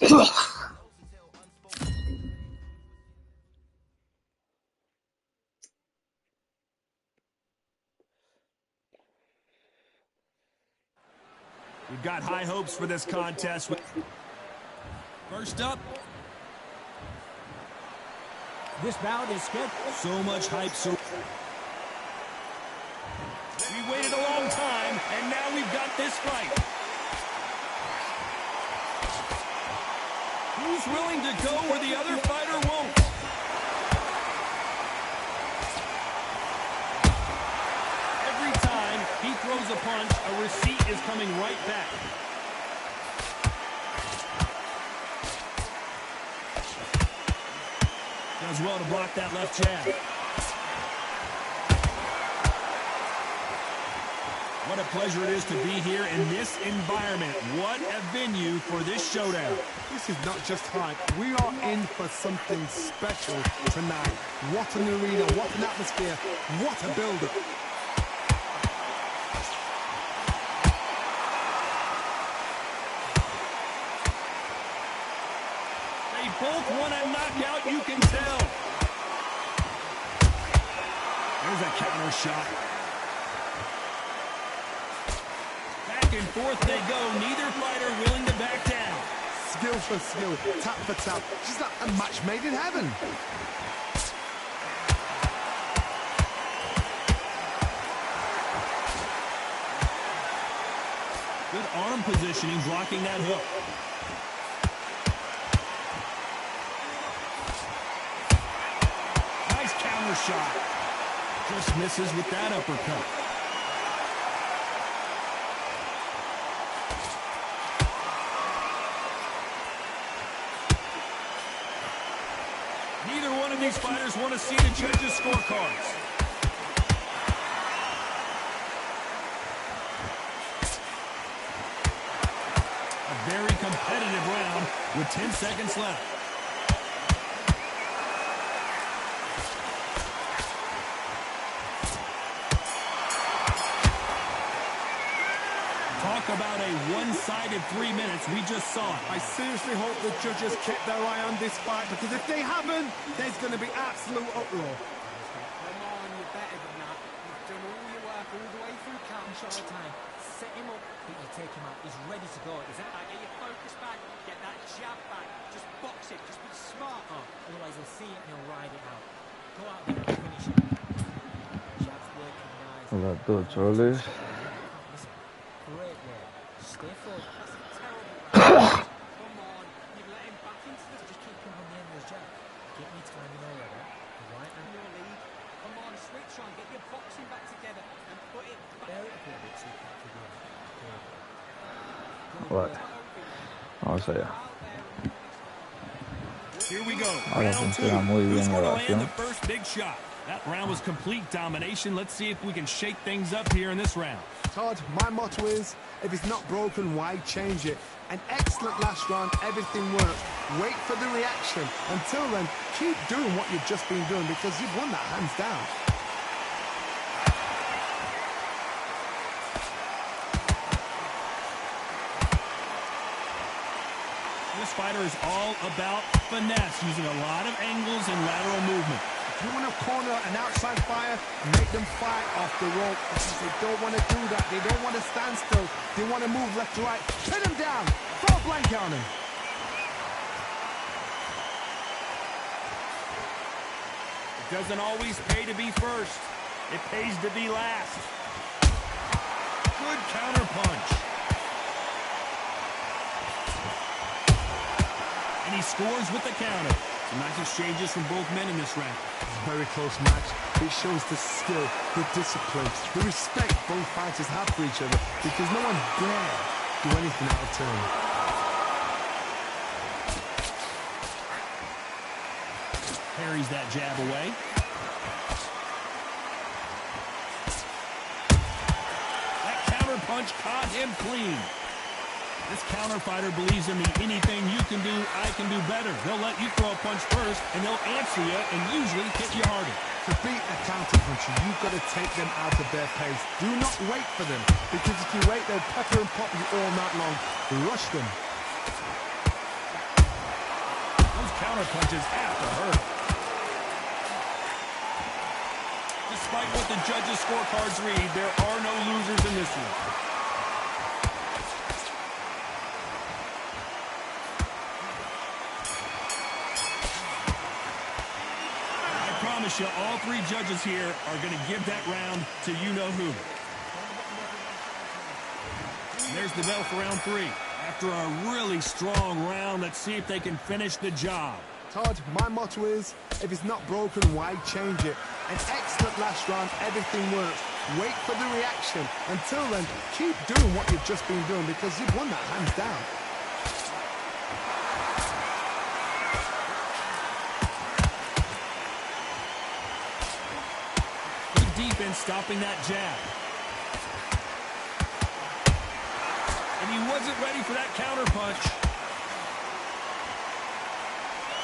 We've got high hopes for this contest. First up. This bout is scheduled. So much hype. We waited a long time, and now we've got this fight. Who's willing to go where the other fighter won't? Every time he throws a punch, a receipt is coming right back. Does well to block that left jab. What a pleasure it is to be here in this environment. What a venue for this showdown. This is not just hype. We are in for something special tonight. What an arena, what an atmosphere, what a build-up. They both want a knockout, you can tell. There's a counter shot. Back and forth they go. Neither fighter willing to back down. Skill for skill, tap for tap. Just like a match made in heaven. Good arm positioning, blocking that hook. Nice counter shot. Just misses with that uppercut. Neither one of these fighters want to see the judges' scorecards. A very competitive round with 10 seconds left. Talk about a one-sided 3 minutes. We just saw it. I seriously hope the judges kept their eye on this fight, because if they haven't, there's going to be absolute uproar. Come on, you're better than that. You've done all your work all the way through count and shot time. Set him up, but you take him out. He's ready to go. Is that right? Get your focus back. Get that jab back. Just box it. Just be smart. Otherwise, he'll see it and he'll ride it out. Go out there and finish it. Jab's working nice. Hola a todos, chavales. Great work. Stay forward. That's a terrible round. Come on. You let him back into the... Just keep him on the end of his jab. Get me timing all of that. Right hand your lead. Come on, switch on. Get your boxing back together and put it back. There it a bit so you can't figure it out. What? Vamos allá. Here we go. Ahora Round two. funciona muy Who's bien la going to land grabación. the first big shot? That round was complete domination. Let's see if we can shake things up here in this round. Todd, my motto is, if it's not broken, why change it? An excellent last round, everything worked. Wait for the reaction. Until then, keep doing what you've just been doing, because you've won that hands down. This fighter is all about finesse, using a lot of angles and lateral movement. If you want to corner an outside fire, make them fight off the rope, because they don't want to do that. They don't want to stand still. They want to move left to right. Pin them down. Throw a blanket on them. It doesn't always pay to be first. It pays to be last. Good counter punch. And he scores with the counter. Some nice exchanges from both men in this round. Very close match. It shows the skill, the discipline, the respect both fighters have for each other, because no one dare do anything out of turn. Parries that jab away. That counter punch caught him clean. This counter fighter believes in the anything you can do, I can do better. They'll let you throw a punch first, and they'll answer you and usually hit you harder. To beat a counter puncher, you've got to take them out of their pace. Do not wait for them, because if you wait, they'll pepper and pop you all night long. Rush them. counterpunches have to hurt. Despite what the judges' scorecards read, there are no losers in this one. I promise you, all three judges here are going to give that round to you-know-who. There's the bell for round 3. After a really strong round, let's see if they can finish the job. Todd, my motto is, if it's not broken, why change it? An excellent last round, everything works. Wait for the reaction. Until then, keep doing what you've just been doing because you've won that hands down. Good defense stopping that jab. And he wasn't ready for that counter punch.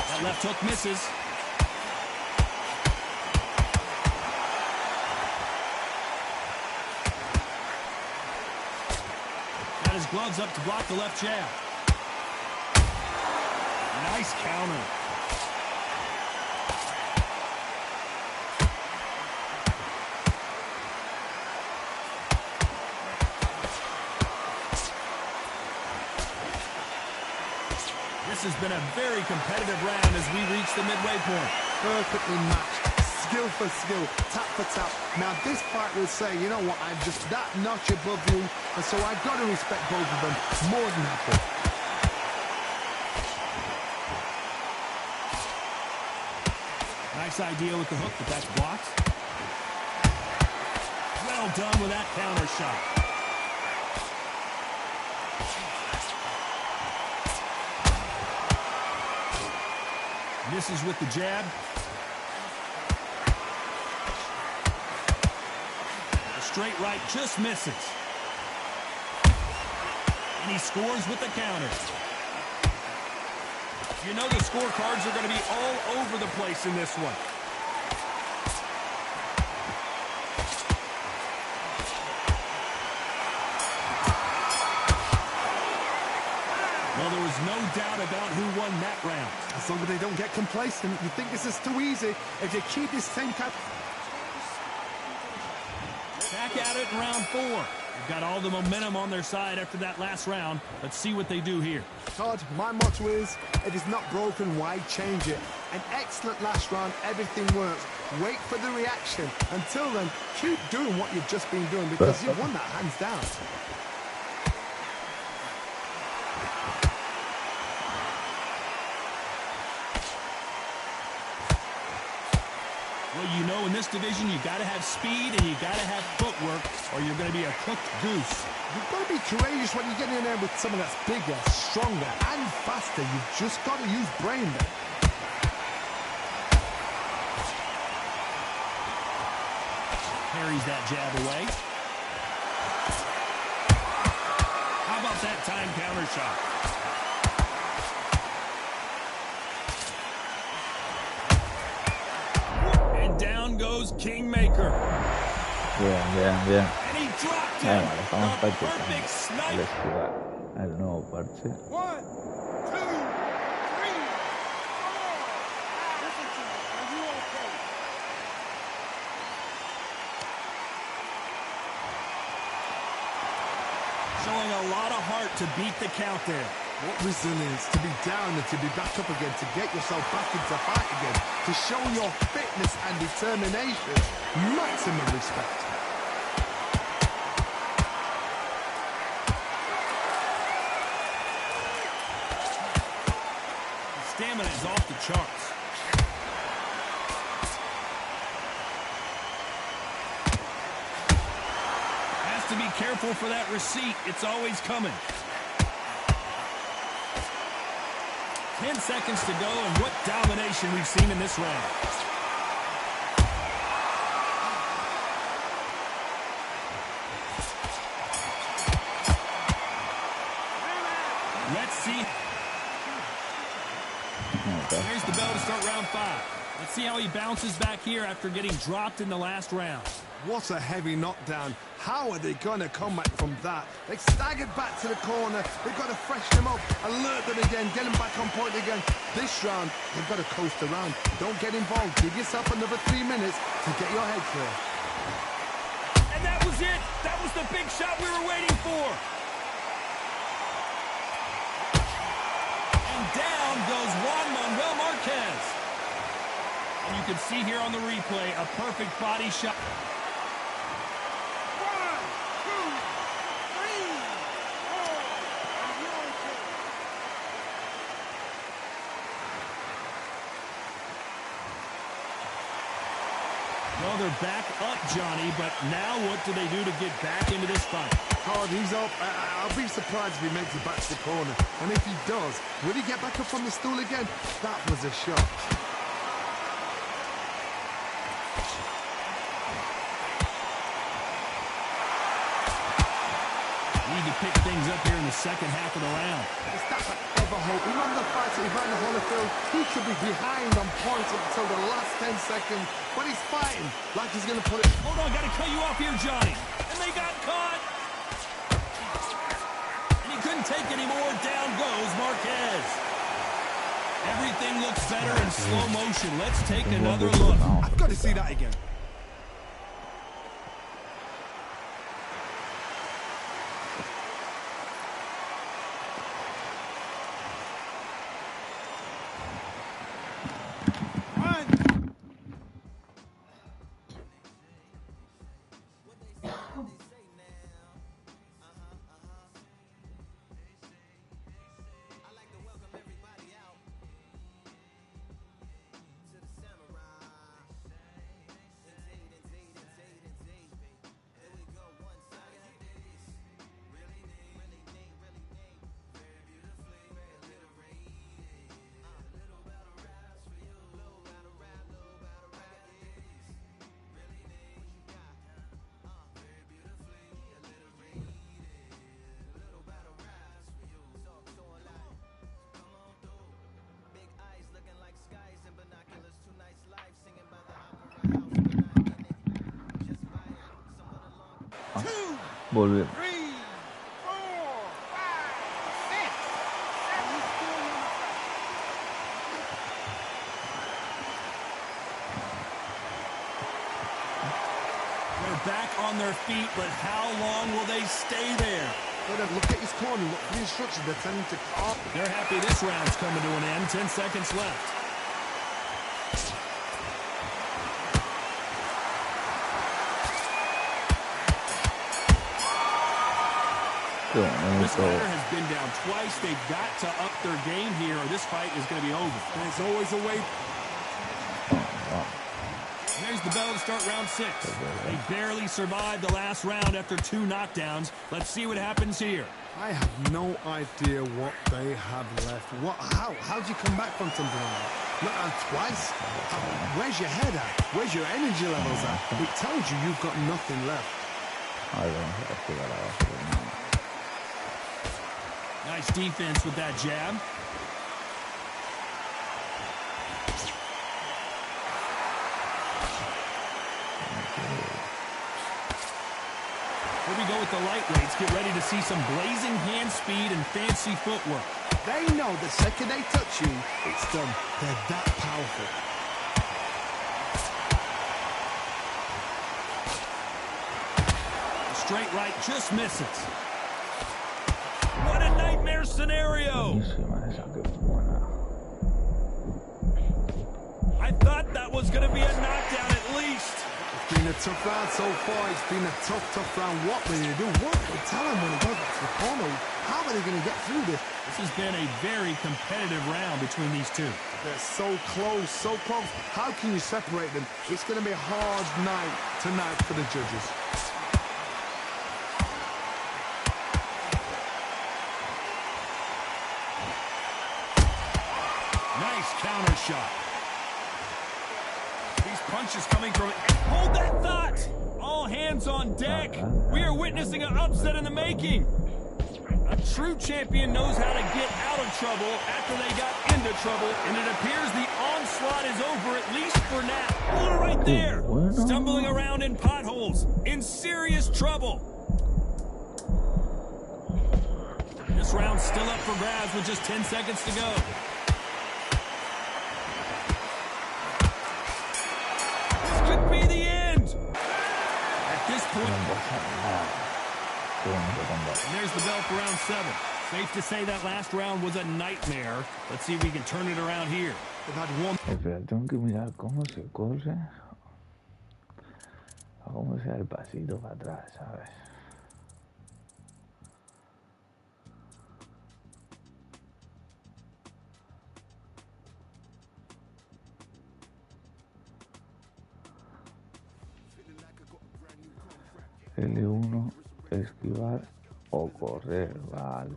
That left hook misses. Got his gloves up to block the left jab. Nice counter. This has been a very competitive round as we reach the midway point. Perfectly matched, skill for skill, tap for tap. Now this fight will say, you know what, I'm just that notch above you, and so I've got to respect both of them more than happy. Nice idea with the hook, but that's blocked. Well done with that counter shot. Misses with the jab. A straight right just misses. And he scores with the counter. You know the scorecards are going to be all over the place in this one. Well, there was no doubt about who won that round. As long as they don't get complacent, you think this is too easy. If you keep this same kind... Back at it in round 4. They've got all the momentum on their side after that last round. Let's see what they do here. Todd, my motto is, if it's not broken, why change it? An excellent last round, everything works. Wait for the reaction. Until then, keep doing what you've just been doing because you've won that hands down. Well, you know, in this division, you got to have speed and you got to have footwork, or you're going to be a cooked goose. You've got to be courageous when you get in there with someone that's bigger, stronger, and faster. You've just got to use brain there. Parries that jab away. How about that time counter shot? Down goes Kingmaker. Bien. And he dropped him. Vale, the perfect snipe. El nuevo parche. 1, 2, 3, 4. Listen to me. Are you okay? Showing a lot of heart to beat the count there. What resilience to be down and to be back up again, to get yourself back into fight again, to show your fitness and determination. Maximum respect. The stamina is off the charts. Has to be careful for that receipt. It's always coming. 10 seconds to go, and what domination we've seen in this round. Let's see. Okay. Here's the bell to start round 5. Let's see how he bounces back here after getting dropped in the last round. What a heavy knockdown. How are they going to come back from that? They staggered back to the corner. They've got to freshen them up, alert them again, get them back on point again. This round, they've got to coast around. Don't get involved. Give yourself another 3 minutes to get your head clear. And that was it. That was the big shot we were waiting for. And down goes Juan Manuel Marquez. And you can see here on the replay, a perfect body shot. Well, they're back up, Johnny, but now what do they do to get back into this fight? Oh, he's up. I'll be surprised if he makes it back to the corner. And if he does, will he get back up on the stool again? That was a shot. Need to pick things up here in the second half of the round. Is that ever hope? Remember the fight at Evander Holyfield? He could be behind on points up until the last 10 seconds, but he's fighting like he's going to put it. Hold on, got to cut you off here, Johnny. And they got caught. And he couldn't take any more. Down goes Marquez. Everything looks better in slow motion. Let's take another look. I've got to see that again. Volver. They're back on their feet, but how long will they stay there? Look at his corner. Look for the instructions. They're telling him to call. They're happy this round's coming to an end. 10 seconds left. This fighter has been down twice. They've got to up their game here, or this fight is going to be over. There's always a way. There's the bell to start round 6. They barely survived the last round after 2 knockdowns. Let's see what happens here. I have no idea what they have left. How'd you come back from something like that? Not twice? Where's your head at? Where's your energy levels at? It tells you you've got nothing left. Nice defense with that jab. Here we go with the lightweights. Get ready to see some blazing hand speed and fancy footwork. They know the second they touch you, it's done. They're that powerful. Straight right just misses. What a nightmare scenario! I thought that was going to be a knockdown at least. It's been a tough round so far. It's been a tough round. What will they do? What will they tell them when they go back to the corner? How are they going to get through this? This has been a very competitive round between these two. They're so close, so close. How can you separate them? It's going to be a hard night tonight for the judges. Nice counter shot. These punches coming from... Hold that thought! All hands on deck. We are witnessing an upset in the making. A true champion knows how to get out of trouble after they got into trouble, and it appears the onslaught is over, at least for now. Look right there, stumbling around in potholes, in serious trouble. This round's still up for grabs with just 10 seconds to go. This could be the end. At this point, and there's the bell for round 7. Safe to say that last round was a nightmare. Let's see if we can turn it around here. Espera, tengo que mirar cómo se corre. O cómo se da el pasito para atrás, ¿sabes? L1, esquivar o correr, vale.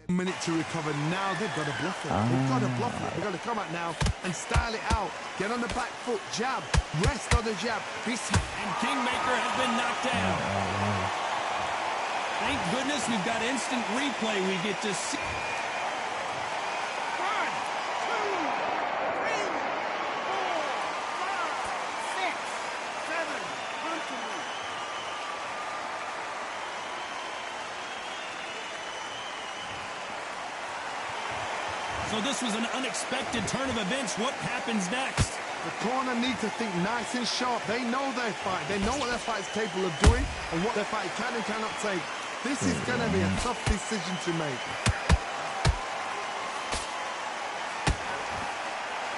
Minute to recover. Now they've got to bluff it. They've got to bluff it. They've got to come out now and style it out. Get on the back foot, jab, rest on the jab. And Kingmaker has been knocked down. Thank goodness we've got instant replay. We get to see. 1, 2, 3, 4, 5, 6, 7. So this was an unexpected turn of events. What happens next? The corner need to think nice and sharp. They know their fight. They know what their fight is capable of doing and what their fight can and cannot take. This is going to be a tough decision to make.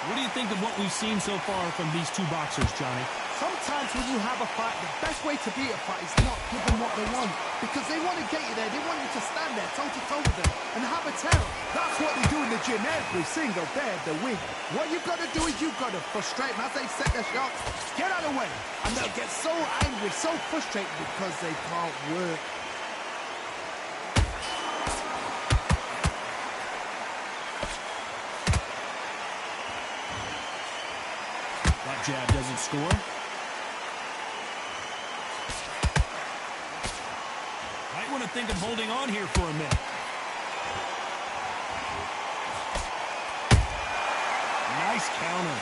What do you think of what we've seen so far from these two boxers, Johnny? Sometimes when you have a fight, the best way to beat a fight is not give them what they want. Because they want to get you there. They want you to stand there toe-to-toe with them and have a terror. That's what they do in the gym every single day of the week. What you've got to do is you've got to frustrate them as they set their shots. Get out of the way. And they'll get so angry, so frustrated because they can't work. That jab doesn't score. Might want to think of holding on here for a minute. Nice counter.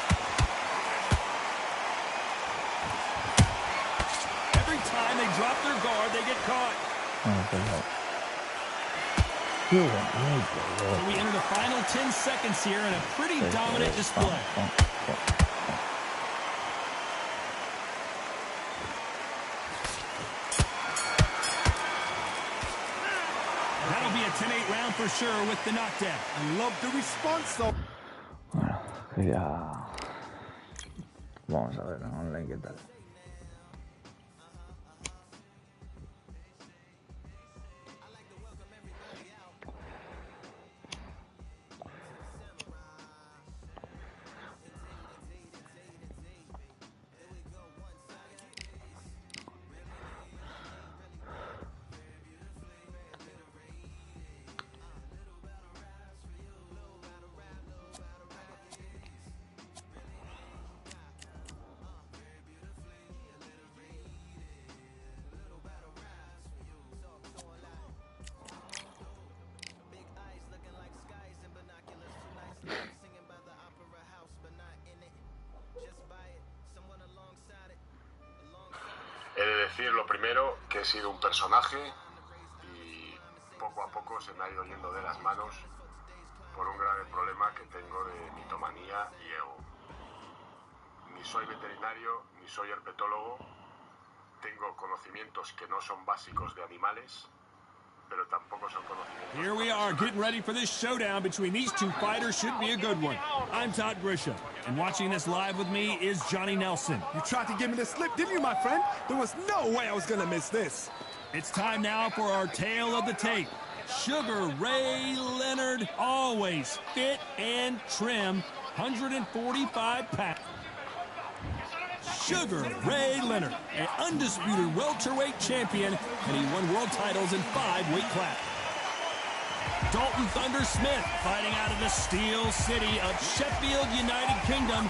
Every time they drop their guard, they get caught. So we enter the final 10 seconds here in a pretty dominant display. That'll be a 10-8 round for sure with the knockdown. I love the response, though. Bueno, que ya... Vamos a ver online qué tal. He de decir lo primero que he sido un personaje y poco a poco se me ha ido yendo de las manos por un grave problema que tengo de mitomanía y ego. Ni soy veterinario, ni soy herpetólogo, tengo conocimientos que no son básicos de animales, pero tampoco son conocimientos... Here we are, getting ready for this showdown between these two fighters. Should be a good one. I'm Todd Grisham, and watching this live with me is Johnny Nelson. You tried to give me the slip, didn't you, my friend? There was no way I was going to miss this. It's time now for our tale of the tape. Sugar Ray Leonard, always fit and trim, 145 pounds. Sugar Ray Leonard, an undisputed welterweight champion, and he won world titles in 5 weight classes. Dalton Thunder Smith, fighting out of the Steel City of Sheffield, United Kingdom.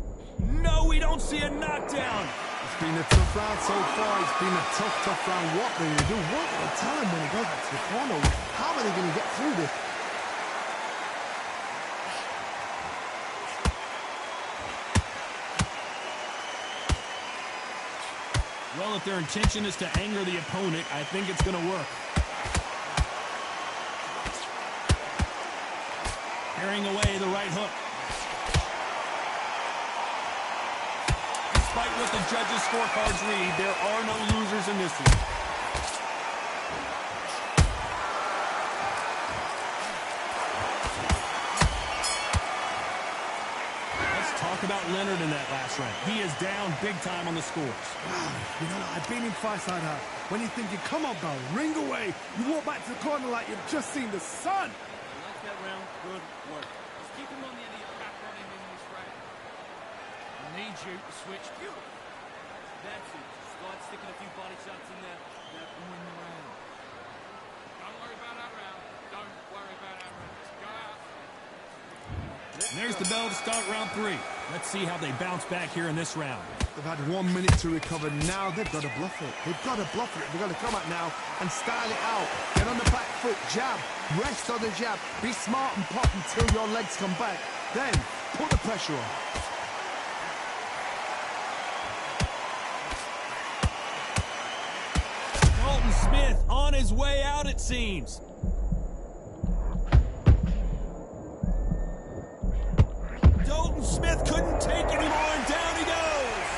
don't see a knockdown. It's been a tough round so far. It's been a tough round. What they do? What will they tell him when he goes back to the corner? How are they going to get through this? Well, if their intention is to anger the opponent, I think it's going to work. Carrying away the right hook. Despite what the judges' scorecards read, there are no losers in this one. Let's talk about Leonard in that last round. He is down big time on the scores. Wow, you know, I've been in fights like that. When you're thinking, come on, Bell, ring away. You walk back to the corner like you've just seen the sun. Like that round, good work. Just keep him on the end of your back running in this round. I need you to switch. That's it. Start sticking a few body shots in there. That will win the round. Don't worry about our round. Don't worry about our round. Just go out. And there's the bell to start round 3. Let's see how they bounce back here in this round. They've had 1 minute to recover. Now they've got to bluff it. They've got to bluff it. They've got to come out now and style it out. Get on the back foot, jab, rest on the jab. Be smart and pop until your legs come back. Then put the pressure on. Dalton Smith on his way out, it seems. Dalton Smith couldn't take anymore, and down he goes.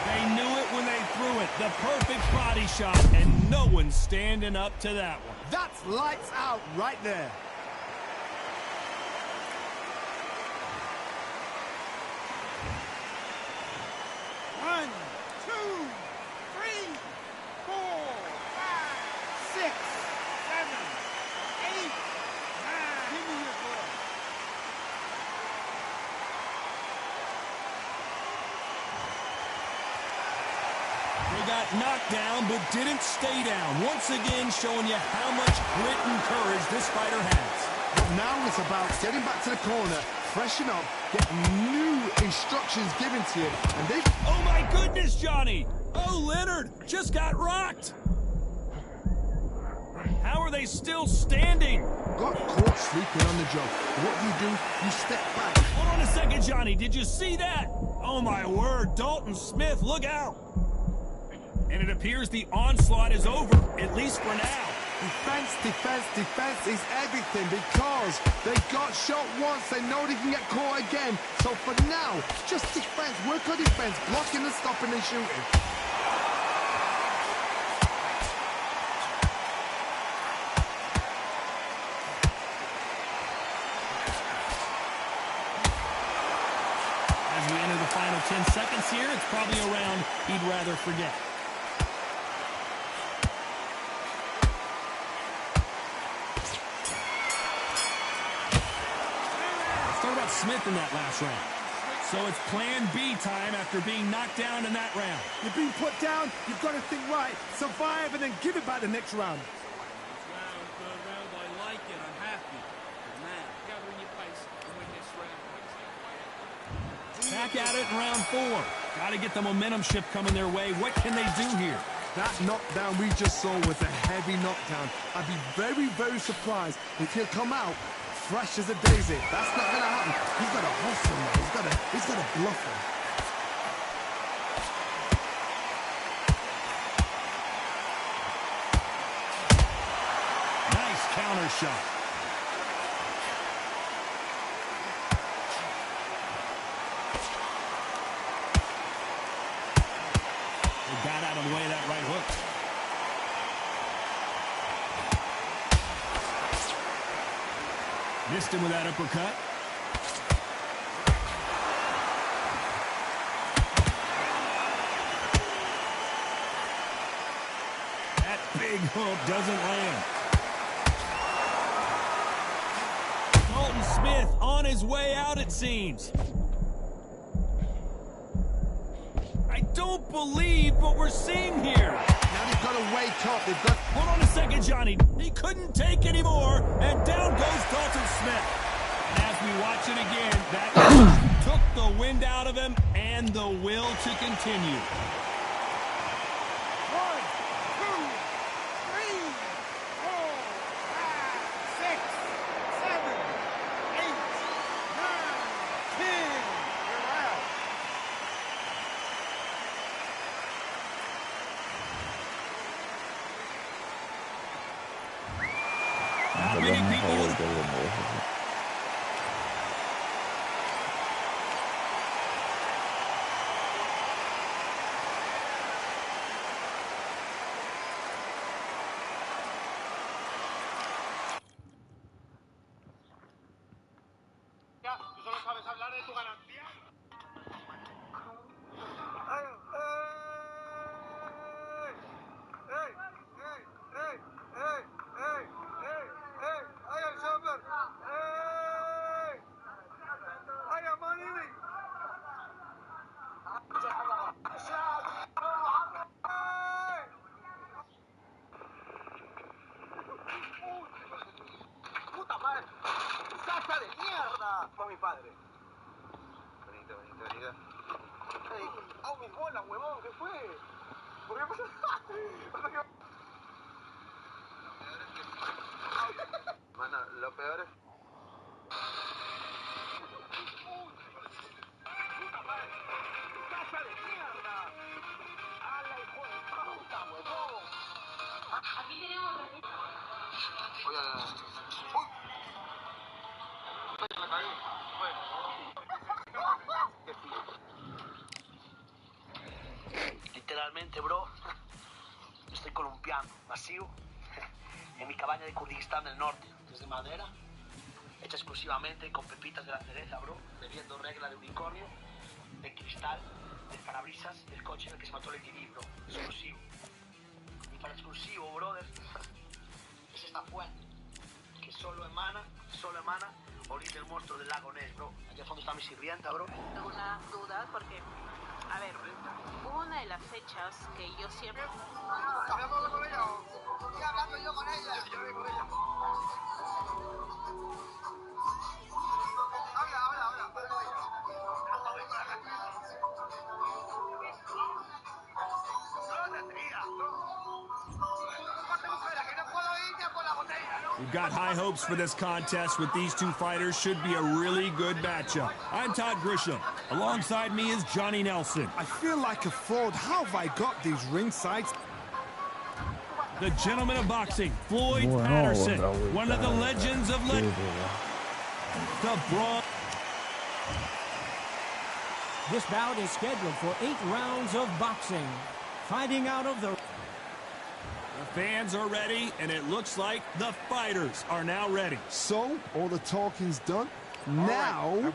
They knew it when they threw it. The perfect body shot, and no one's standing up to that one. That's lights out right there. One, two, three, 4, 5, 6, 7, 8, 9. Give me your ball. They got knocked down, but didn't stay down. Once again, showing you how much grit and courage this fighter has. But now it's about getting back to the corner, freshen up, get new instructions given to you, and they... Oh my goodness, Johnny! Oh, Leonard just got rocked! How are they still standing? got caught sleeping on the job. What do? You step back. Hold on a second, Johnny. Did you see that? Oh, my word. Dalton Smith, look out. And it appears the onslaught is over, at least for now. Defense, defense, defense is everything because they got shot once. They know they can get caught again. So for now, just defense. Work on defense. Blocking and stopping and shooting. As we enter the final 10 seconds here, it's probably a round he'd rather forget. Smith in that last round. So it's plan B time after being knocked down in that round. You've been put down, you've got to think right, survive, and then give it back the next round. Third round, I like it, I'm happy. But man, gathering your pace and win this round. Back at it in round 4. Got to get the momentum shift coming their way. What can they do here? That knockdown we just saw was a heavy knockdown. I'd be very, very surprised if he'll come out fresh as a daisy. That's not going to happen. He's got to hustle him. He's got to bluff him. Nice counter shot. They got out of the way of that right hook. Missed him with that uppercut. That big hook doesn't land. Dalton Smith on his way out, it seems. I don't believe what we're seeing here. Now they've got to wake up. They've got... Hold on a second, Johnny. He couldn't take anymore, and down goes Dalton Smith. And as As we watch it again, that punch took the wind out of him and the will to continue. 1, 2, 3, 4, 5, 6, 7, 8, 9, 10. You're out. Not many people would ¿Tú solo sabes hablar de tu garantía? ¡Puta madre! ¡Salsa de mierda! Fue mi padre. Venite. ¡Ey! ¡Oh, mis bolas, huevón! ¿Qué fue? ¿Por qué pasó? Mana, lo peor es... ¡Puta madre! ¡Salsa de mierda! ¡Hala, hijo de puta, huevón! Aquí tenemos Oye, ¡uy! Me caí. Bueno. Qué fino. Literalmente, bro, me estoy columpiando, vacío, en mi cabaña de Kurdistán del norte, desde madera, hecha exclusivamente con pepitas de la cereza, bro, bebiendo regla de unicornio, de cristal, del parabrisas del coche en el que se mató el TV, bro, exclusivo. Y para exclusivo, brother, es esta fuente, que solo emana orín del monstruo del lago Ness, bro. Allá al fondo está mi sirvienta, bro. algunas dudas porque, a ver, una de las fechas que yo siempre... ¿Hablamos con ella o...? Estoy hablando yo con ella. Yo voy con ella. Habla. We've got high hopes for this contest with these two fighters. Should be a really good matchup. I'm Todd Grisham. Alongside me is Johnny Nelson. I feel like a fraud. How have I got these ringsides? The gentleman of boxing, Floyd Patterson, one of the legends of legends. The Braun. This bout is scheduled for 8 rounds of boxing. Fighting out of the... The fans are ready, and it looks like the fighters are now ready. So, all the talking's done. Now,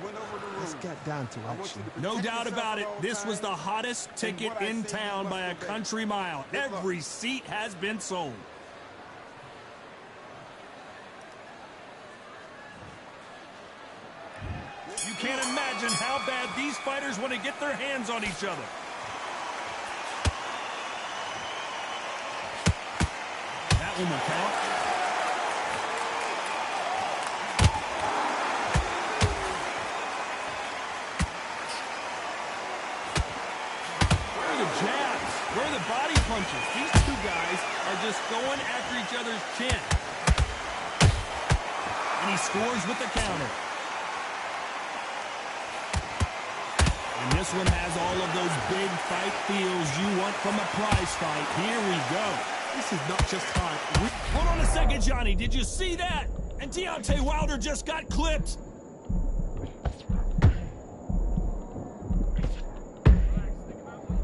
let's get down to action. No doubt about it, this was the hottest ticket in town by a country mile. Every seat has been sold. You can't imagine how bad these fighters want to get their hands on each other. That one will count. Where are the jabs? Where are the body punches? These two guys are just going after each other's chin. And he scores with the counter. And this one has all of those big fight feels you want from a prize fight. Here we go. This is not just hard. Hold on a second, Johnny. Did you see that? And Deontay Wilder just got clipped.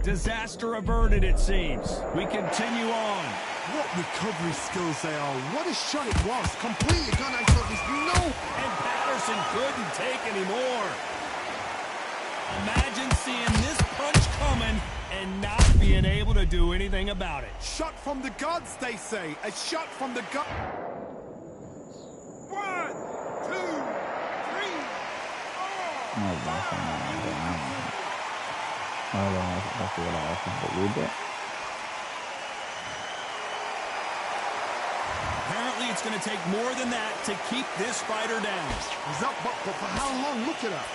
Disaster averted, it seems. We continue on. What recovery skills they are. What a shot it was. Completely gone. I thought there's no... And Patterson couldn't take anymore. Imagine seeing this punch coming and not being able to do anything about it. Shot from the gods, they say. A shot from the gods. 1, 2, 3, 4. No pasa nada. Ahora vamos a subir un poquito. Apparently it's going to take more than that to keep this fighter down. He's up, but for how long? Look at that.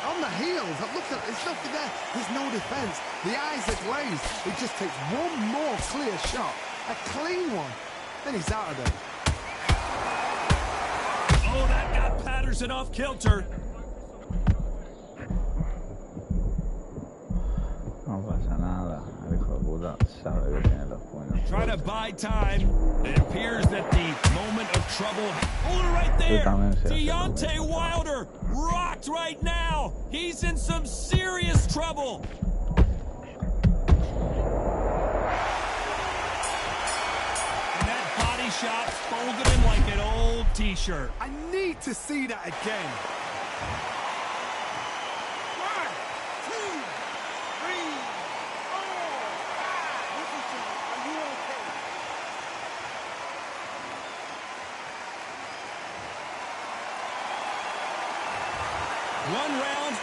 On the heels, look at it. There's nothing there. There's no defense. The eyes are glazed. It just takes one more clear shot, a clean one, then he's out of there. Oh, that got Patterson off kilter. No pasa nada. El hijo de puta sabe que tiene los puños. Trying to buy time. It appears that the moment of trouble. Oh, right there. Deontay Wilder rocked right now. He's in some serious trouble. And that body shot folded him like an old t-shirt. I need to see that again. 1, 2, 3, 4, 5. Listen to me. Are you okay? One round.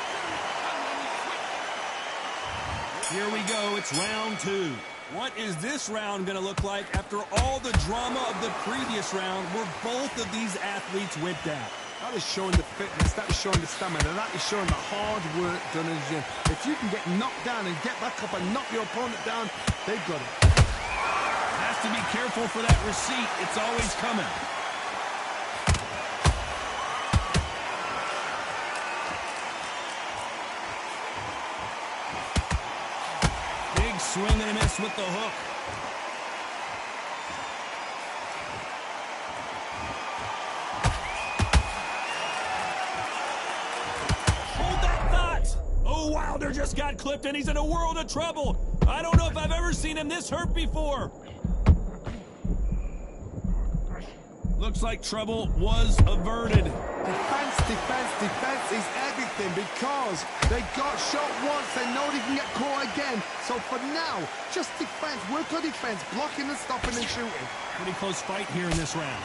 Here we go. It's round 2. What is this round going to look like after all the drama of the previous round where both of these athletes went down? That is showing the fitness, that is showing the stamina, that is showing the hard work done in the gym. If you can get knocked down and get back up and knock your opponent down, they've got it. Has to be careful for that receipt. It's always coming. Big swing and a miss with the hook. Wilder just got clipped and he's in a world of trouble. I don't know if I've ever seen him this hurt before. Looks like trouble was averted. Defense, defense, defense is everything because they got shot once, they know they can get caught again. So for now, just defense, work on defense, blocking and stopping and shooting. Pretty close fight here in this round.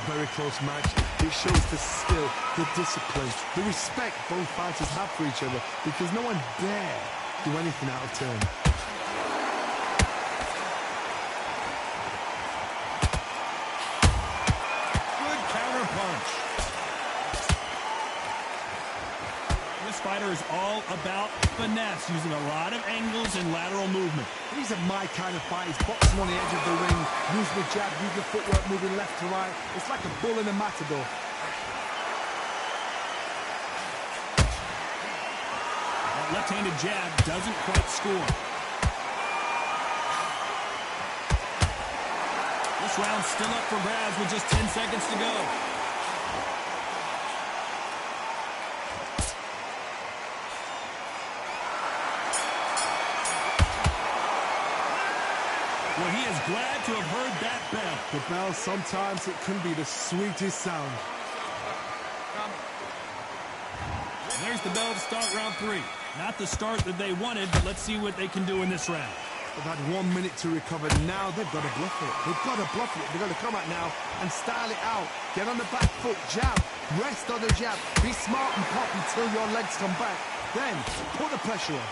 Very close match. It shows the skill, the discipline, the respect both fighters have for each other because no one dare do anything out of turn. Good counter punch. This fighter is all about finesse, using a lot of angles and lateral movement. These are my kind of fights, boxing on the edge of the ring, using the jab, using the footwork, moving left to right. It's like a bull in a matador. That left-handed jab doesn't quite score. This round's still up for grabs with just 10 seconds to go. Well, he is glad to have heard that bell. The bell, sometimes it can be the sweetest sound. There's the bell to start round 3. Not the start that they wanted, but let's see what they can do in this round. They've had 1 minute to recover. Now they've got to bluff it. They've got to bluff it. They've got to come out now and style it out. Get on the back foot, jab, rest on the jab. Be smart and pop until your legs come back. Then put the pressure on.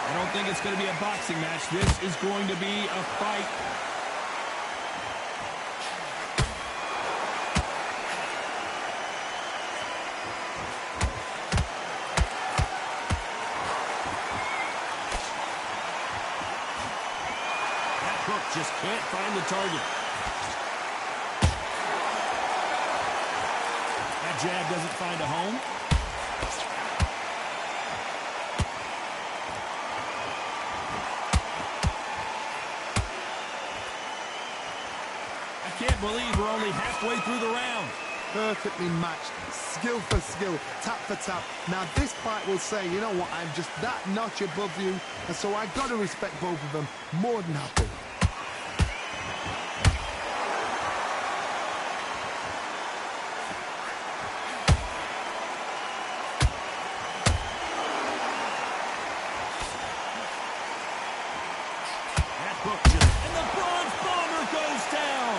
I don't think it's going to be a boxing match. This is going to be a fight. That hook just can't find the target. That jab doesn't find a home. Can't believe we're only halfway through the round. Perfectly matched, skill for skill, tap for tap. Now this fight will say, you know what, I'm just that notch above you, and so I got to respect both of them more than happy. That hook just, and the bronze bomber goes down.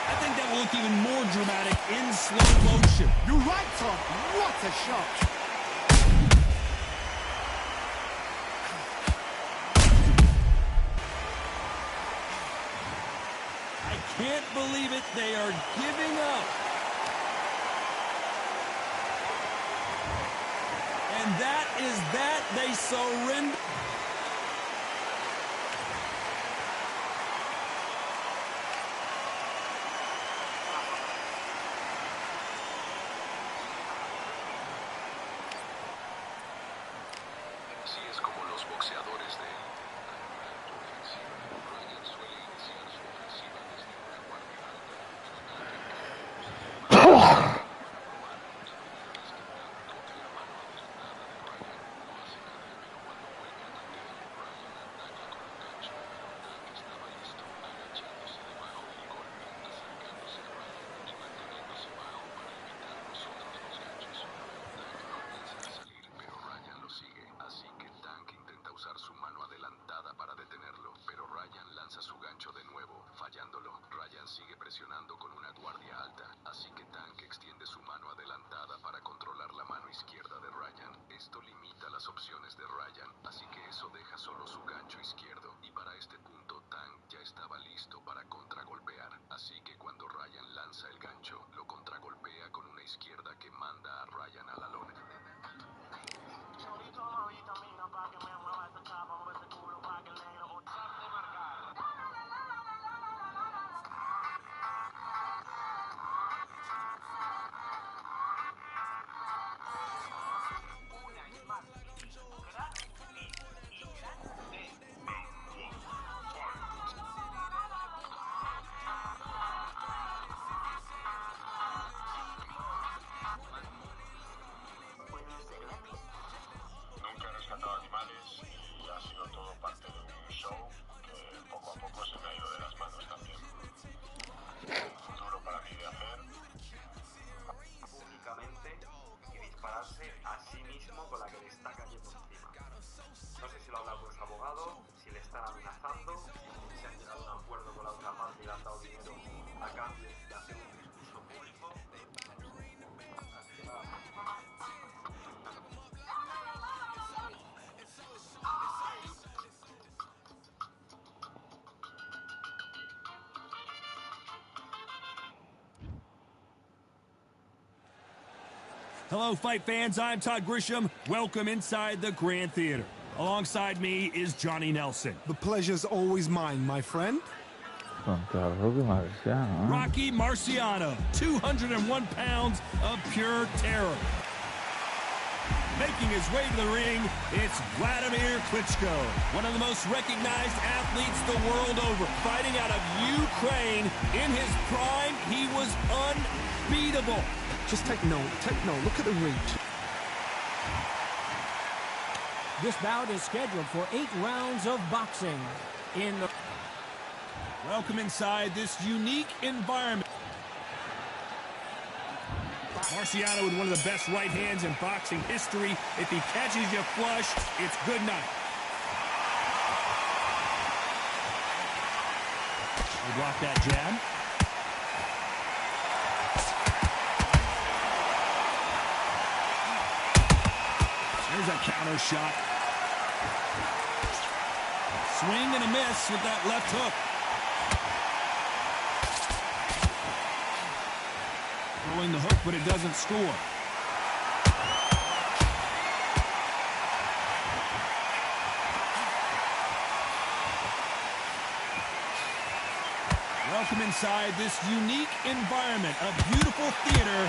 I think that will look even more dramatic in slow motion. You're right, Tom. What a shot. can't believe it. They are giving up. And that is that. They surrender. Así es como los boxeadores de ofensiva. Ryan suele iniciar su ofensiva desde una guardia alta, su mano adelantada para detenerlo, pero Ryan lanza su gancho de nuevo, fallándolo. Ryan sigue presionando con una guardia alta, así que Tank extiende su mano adelantada para controlar la mano izquierda de Ryan. Esto limita las opciones de Ryan, así que eso deja solo su gancho izquierdo, y para este punto Tank ya estaba listo para contragolpear, así que cuando Ryan lanza el gancho, lo contragolpea con una izquierda que manda a Ryan a la lona. Nunca he rescatado animales y ha sido todo parte de un show que poco a poco se me ha ido de las manos también. Un futuro para mí de hacer. Públicamente y dispararse a sí mismo con la que le está cayendo encima. No sé si lo ha hablado con su abogado, si le están amenazando, si han llegado a un acuerdo con la otra parte y le han dado dinero a cambio de hacer un discurso público. Así que nada. Hello, fight fans. I'm Todd Grisham. Welcome inside the Grand Theater. Alongside me is Johnny Nelson. The pleasure's always mine, my friend. Contra Rocky Marciano. Rocky Marciano, 201 pounds of pure terror. Making his way to the ring, it's Vladimir Klitschko, one of the most recognized athletes the world over. Fighting out of Ukraine, in his prime, he was unbeatable. Just take note, look at the reach. This bout is scheduled for 8 rounds of boxing. Welcome inside this unique environment. Marciano with one of the best right hands in boxing history. If he catches you flush, it's good night. They block that jab. There's a counter shot. Swing and a miss with that left hook. Throwing the hook, but it doesn't score. Welcome inside this unique environment, a beautiful theater,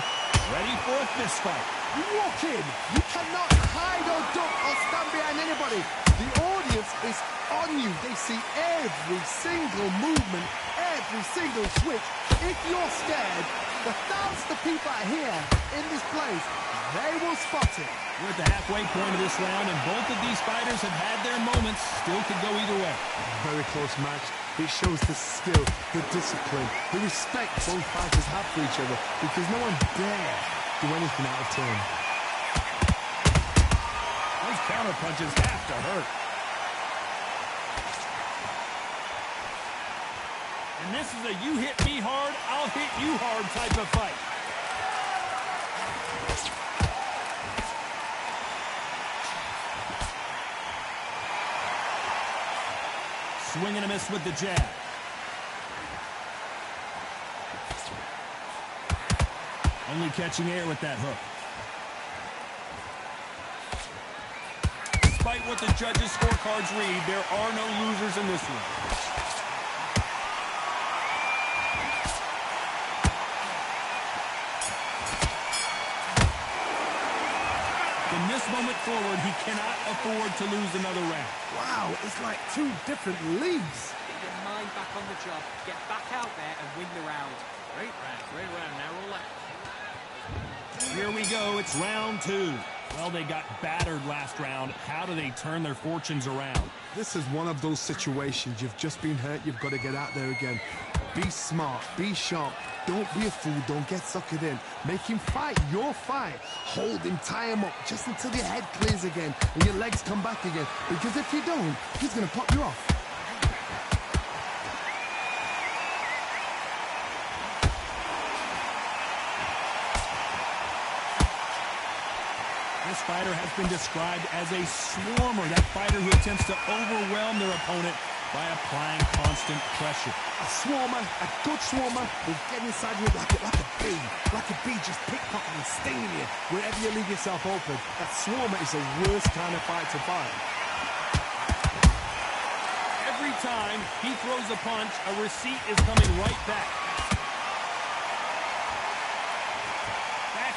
ready for a fist fight. You walk in, you cannot hide or duck or stand behind anybody. The audience is on you. They see every single movement, every single switch. If you're scared, the thousands of people are here in this place. They will spot it. We're at the halfway point of this round, and both of these fighters have had their moments. Still could go either way. Very close match. It shows the skill, the discipline, the respect both fighters have for each other, because no one dare do anything out of turn. Those counter punches have to hurt. And this is a you hit me hard, I'll hit you hard type of fight. Swing and a miss with the jab. Only catching air with that hook. Despite what the judges' scorecards read, there are no losers in this one. From this moment forward, he cannot afford to lose another round. Wow, it's like two different leagues. Get your mind back on the job. Get back out there and win the round. Great round. Now roll up. Here we go. It's round 2. Well, they got battered last round. How do they turn their fortunes around? This is one of those situations. You've just been hurt. You've got to get out there again. Be smart. Be sharp. Don't be a fool. Don't get suckered in. Make him fight your fight. Hold him. Tie him up just until your head clears again and your legs come back again. Because if you don't, he's going to pop you off. This fighter has been described as a swarmer, that fighter who attempts to overwhelm their opponent by applying constant pressure. A swarmer, a good swarmer, will get inside you like a bee just pickpocketing, stinging you wherever you leave yourself open. That swarmer is the worst kind of fight to fight. Every time he throws a punch, a receipt is coming right back.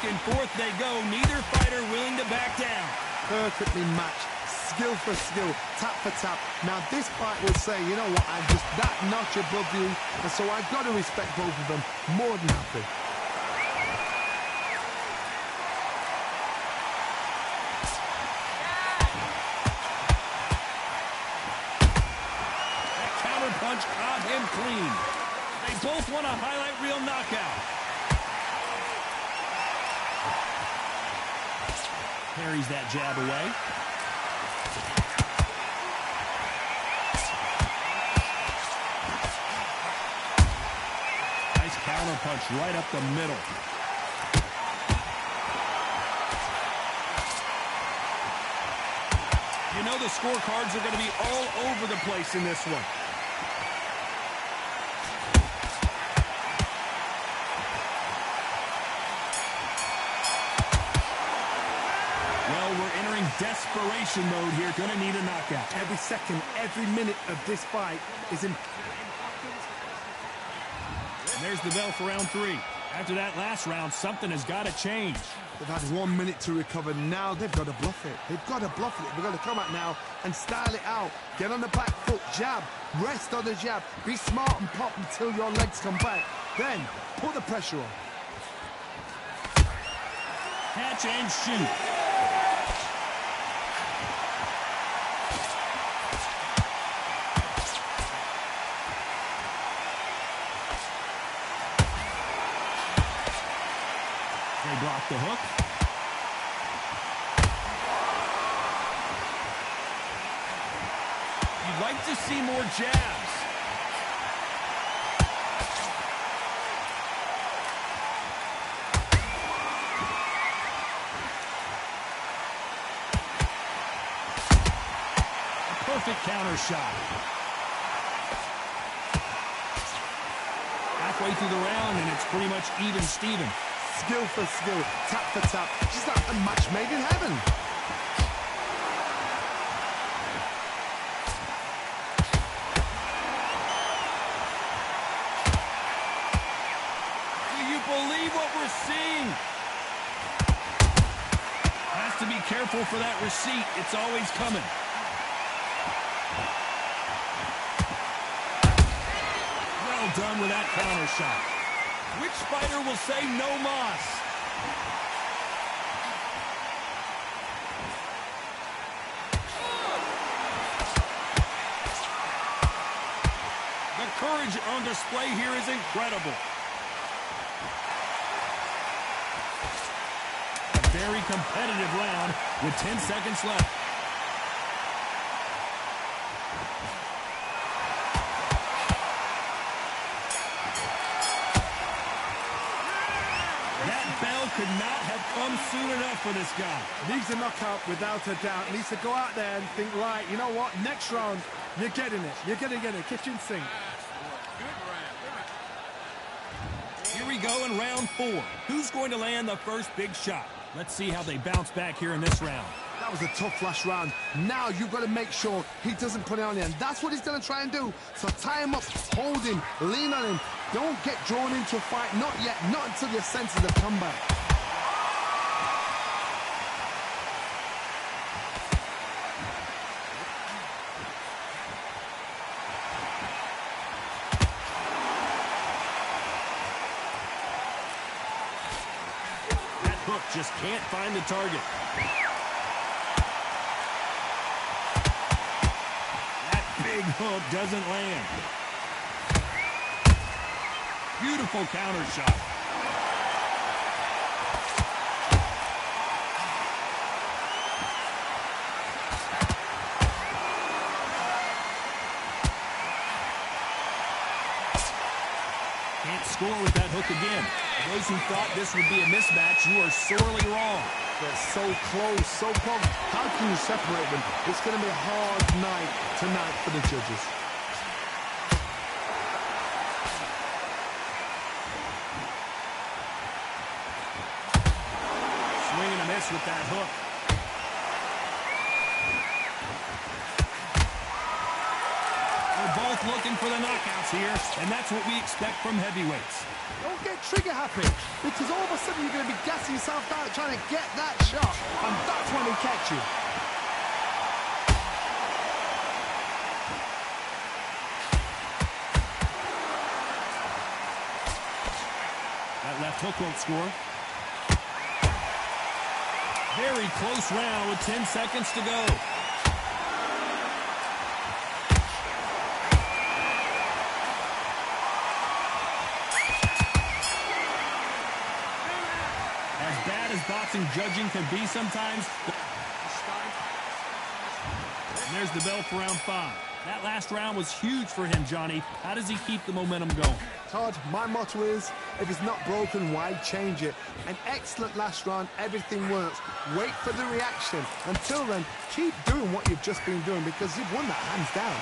Back and forth they go, neither fighter willing to back down. Perfectly matched, skill for skill, tap for tap. Now this fight will say, you know what, I'm just that notch above you, and so I've got to respect both of them more than happy. That counter punch caught him clean. They both want a highlight reel knockout. Parries that jab away. Nice counter punch right up the middle. You know the scorecards are going to be all over the place in this one. Desperation mode here, gonna need a knockout. Every second, every minute of this fight is important. And there's the bell for round 3. After that last round, something has got to change. They've had 1 minute to recover. Now they've got to bluff it. They've got to bluff it. They've got to come out now and style it out. Get on the back foot, jab, rest on the jab. Be smart and pop until your legs come back. Then, put the pressure on. Catch and shoot. Block the hook. You'd like to see more jabs. A perfect counter shot. Halfway through the round, and it's pretty much even Steven. Skill for skill, tap for tap, just like a match made in heaven. Do you believe what we're seeing? Has to be careful for that receipt. It's always coming. Well done with that counter shot. Which fighter will say no mas? The courage on display here is incredible. A very competitive round with 10 seconds left. Could not have come soon enough for this guy. Needs a knockout without a doubt. Needs to go out there and think, right, you know what, next round, you're getting it. You're going to get it. Kitchen sink. Here we go in round 4. Who's going to land the first big shot? Let's see how they bounce back here in this round. That was a tough last round. Now you've got to make sure he doesn't put it on you, and that's what he's going to try and do. So tie him up, hold him, lean on him. Don't get drawn into a fight. Not yet. Not until your senses have come back. That hook just can't find the target. Big hook doesn't land. Beautiful counter shot. Can't score with that hook again. Those who thought this would be a mismatch, you are sorely wrong. They're so close, so close. How can you separate them? It's going to be a hard night tonight for the judges. Swing and a miss with that hook. They're both looking for the knockouts here, and that's what we expect from heavyweights. Don't get trigger happy, because all of a sudden you're going to be gassing yourself out trying to get that shot, and that's when he'll catch you. That left hook won't score. Very close round with 10 seconds to go. As boxing judging can be sometimes. And there's the bell for round 5. That last round was huge for him, Johnny. How does he keep the momentum going? Todd, my motto is, if it's not broken, why change it? An excellent last round, everything works. Wait for the reaction. Until then, keep doing what you've just been doing, because you've won that hands down.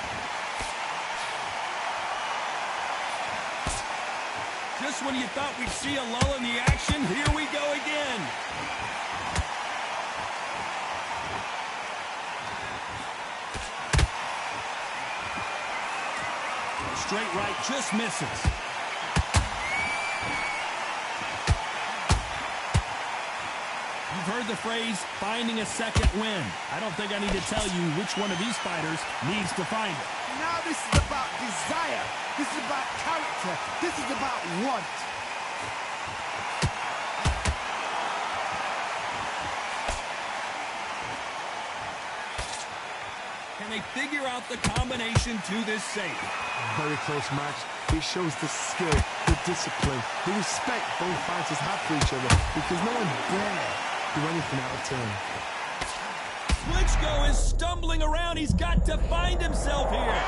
Just when you thought we'd see a lull in the action, here we go again. Straight right just misses. You've heard the phrase, finding a second win. I don't think I need to tell you which one of these fighters needs to find it. Now this is about desire. This is about character. This is about want. Can they figure out the combination to this safe? Very close match. It shows the skill, the discipline, the respect both fighters have for each other, because no one dare do anything out of turn. Klitschko is stumbling around. He's got to find himself here.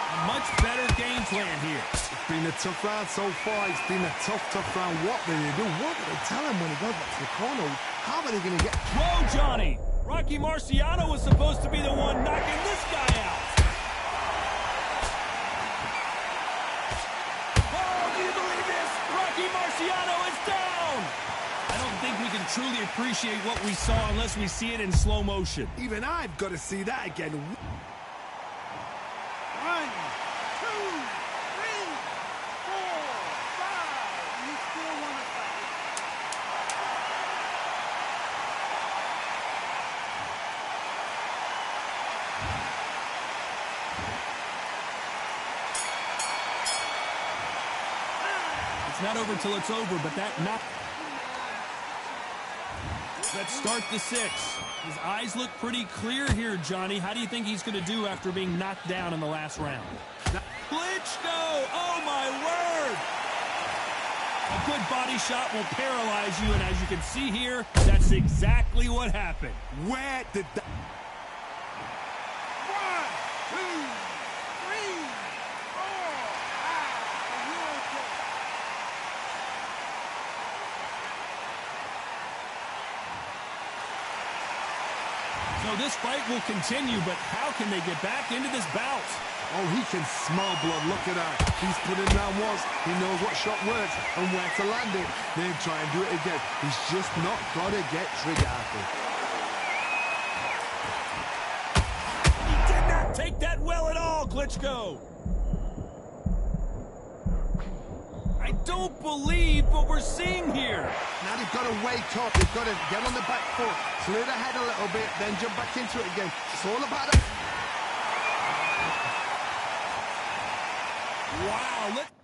A much better game plan here. It's been a tough round so far. It's been a tough round. What do they do? What do they tell him when he goes back to the corner? How are they going to get... Whoa, Johnny! Rocky Marciano was supposed to be the one knocking this guy out. Oh, do you believe this? Rocky Marciano is down! I don't think we can truly appreciate what we saw unless we see it in slow motion. Even I've got to see that again. 1, 2, 3, 4, 5. You still want to fight? It's not over till it's over, but that knock... Let's start the 6. His eyes look pretty clear here, Johnny. How do you think he's going to do after being knocked down in the last round? Klitschko! Oh, my word! A good body shot will paralyze you, and as you can see here, that's exactly what happened. Where did that... 1, 2, 3, 4, 5. So this fight will continue, but how can they get back into this bout? Oh, he can smell blood. Look at that. He's put him down once. He knows what shot works and where to land it. Then try and do it again. He's just not got to get trigger happy. He did not take that well at all, Klitschko. I don't believe what we're seeing here. Now they've got to wake up. They've got to get on the back foot, clear the head a little bit, then jump back into it again. It's all about it. Wow.